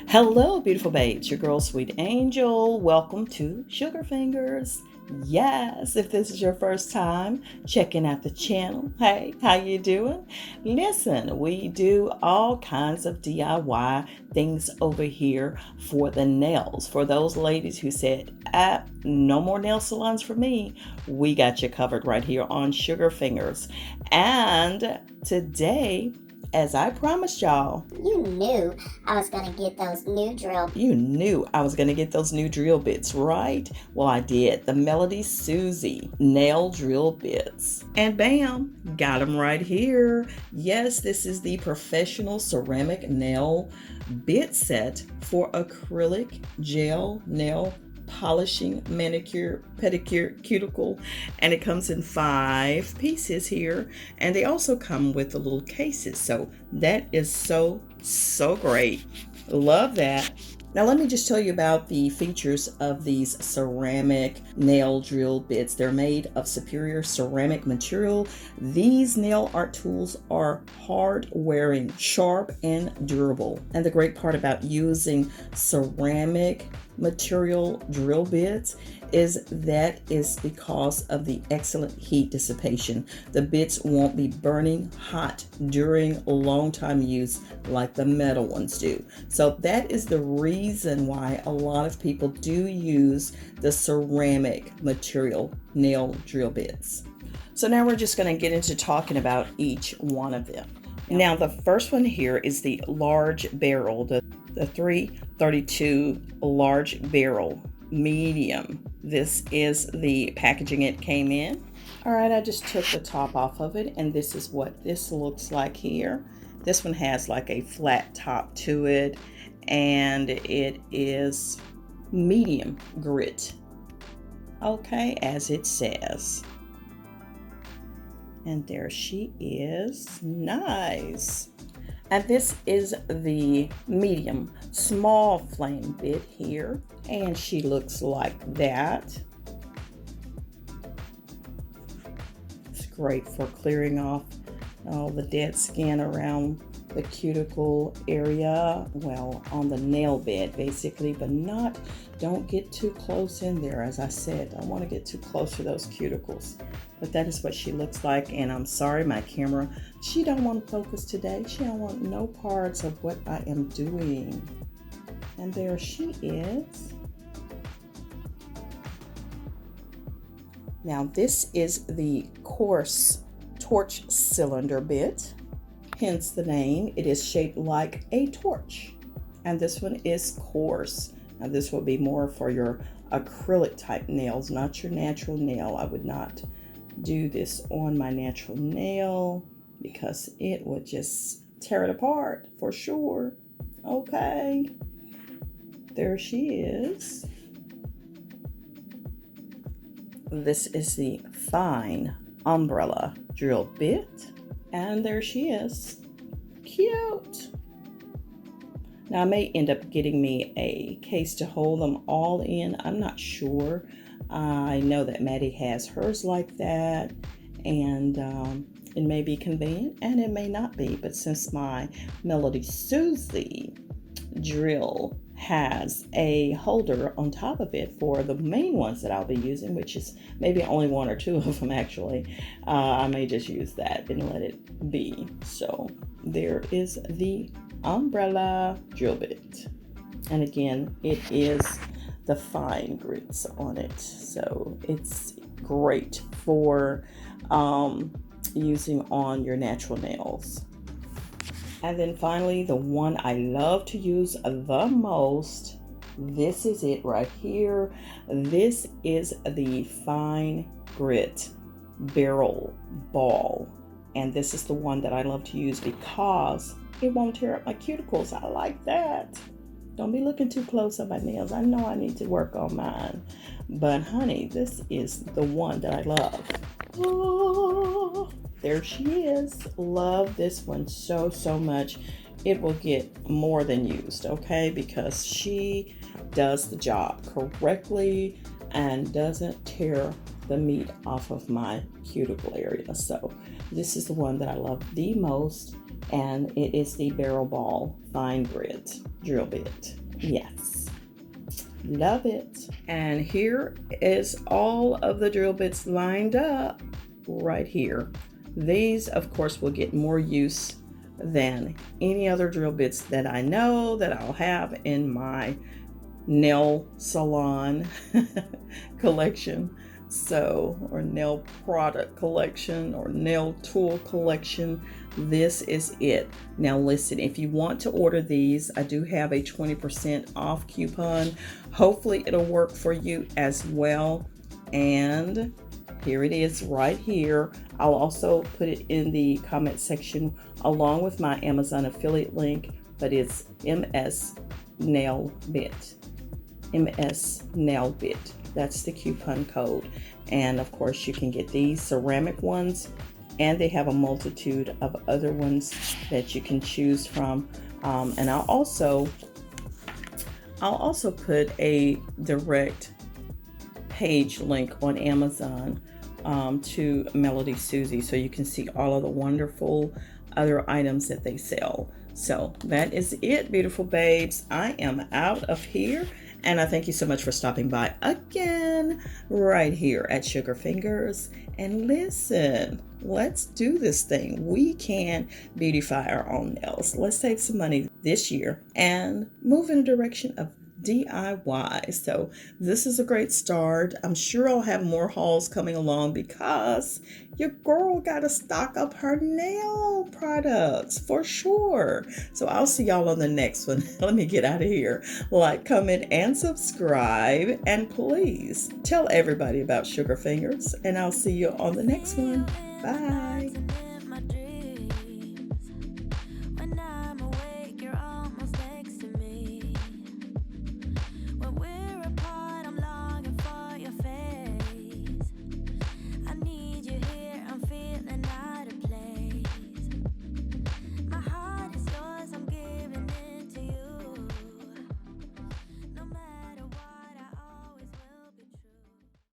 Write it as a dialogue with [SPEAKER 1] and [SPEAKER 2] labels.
[SPEAKER 1] Hello, beautiful babes. Your girl, Sweet Angel. Welcome to Sugar Fingers. Yes, if this is your first time checking out the channel, hey, how you doing? Listen, we do all kinds of DIY things over here for the nails. For those ladies who said, no more nail salons for me, we got you covered right here on Sugar Fingers. And today, as I promised y'all,
[SPEAKER 2] You knew I was going to get those new drill.
[SPEAKER 1] You knew I was going to get those new drill bits, right? Well, I did. The MelodySusie nail drill bits. And bam, got them right here. Yes, this is the professional ceramic nail bit set for acrylic gel nail polishing, manicure, pedicure, cuticle, and it comes in 5 pieces here, and they also come with the little cases, so that is so great. Love that. Now let me just tell you about the features of these ceramic nail drill bits. They're made of superior ceramic material. These nail art tools are hard wearing, sharp, and durable. And the great part about using ceramic material drill bits is because of the excellent heat dissipation. The bits won't be burning hot during long time use like the metal ones do. So that is the reason why a lot of people do use the ceramic material nail drill bits. So now we're just going to get into talking about each one of them. Now the first one here is the large barrel, the 332 large barrel medium. This is the packaging it came in. All right, I just took the top off of it, and this is what this looks like here. This one has like a flat top to it, and it is medium grit. Okay, as it says. And there she is. Nice. And this is the medium small flame bit here, and she looks like that. It's great for clearing off all the dead skin around the cuticle area, well, on the nail bed basically, but don't get too close in there. As I said, don't want to get too close to those cuticles. But that is what she looks like, and I'm sorry, my camera, she don't want to focus today. She don't want no parts of what I am doing. And there she is. Now this is the coarse torch cylinder bit, hence the name. It is shaped like a torch, and this one is coarse. Now this will be more for your acrylic type nails, not your natural nail. I would not do this on my natural nail because it would just tear it apart for sure. Okay, there she is. This is the fine umbrella drill bit, and there she is. Cute. Now I may end up getting me a case to hold them all in. I'm not sure. I know that Maddie has hers like that, and it may be convenient and it may not be, but since my MelodySusie drill has a holder on top of it for the main ones that I'll be using, which is maybe only 1 or 2 of them actually, I may just use that and let it be. So there is the umbrella drill bit, and again, it is the fine grits on it, so it's great for using on your natural nails. And then finally, the one I love to use the most, this is it right here. This is the fine grit barrel ball, and this is the one that I love to use because it won't tear up my cuticles. I like that. Don't be looking too close on my nails. I know I need to work on mine, but honey, this is the one that I love. Oh, there she is. Love this one so much. It will get more than used, okay, because she does the job correctly and doesn't tear the meat off of my cuticle area. So this is the one that I love the most, and it is the barrel ball fine grit drill bit. Yes, love it. And here is all of the drill bits lined up right here. These, of course, will get more use than any other drill bits that I know that I'll have in my nail salon collection. So, or nail product collection or nail tool collection. This is it. Now listen, if you want to order these, I do have a 20% off coupon. Hopefully it'll work for you as well. And here it is right here. I'll also put it in the comment section along with my Amazon affiliate link, but it's MS Nail Bit. MS Nail Bit. That's the coupon code. And of course you can get these ceramic ones, and they have a multitude of other ones that you can choose from. And I'll also put a direct page link on Amazon to MelodySusie, so you can see all of the wonderful other items that they sell. So that is it, beautiful babes. I am out of here, and I thank you so much for stopping by again right here at Sugar Fingers. And listen, let's do this thing. We can beautify our own nails. Let's save some money this year and move in a direction of DIY. So this is a great start. I'm sure I'll have more hauls coming along because your girl got to stock up her nail products for sure. So I'll see y'all on the next one. Let me get out of here. Like, comment, and subscribe. And please tell everybody about Sugar Fingers. And I'll see you on the next one. Bye.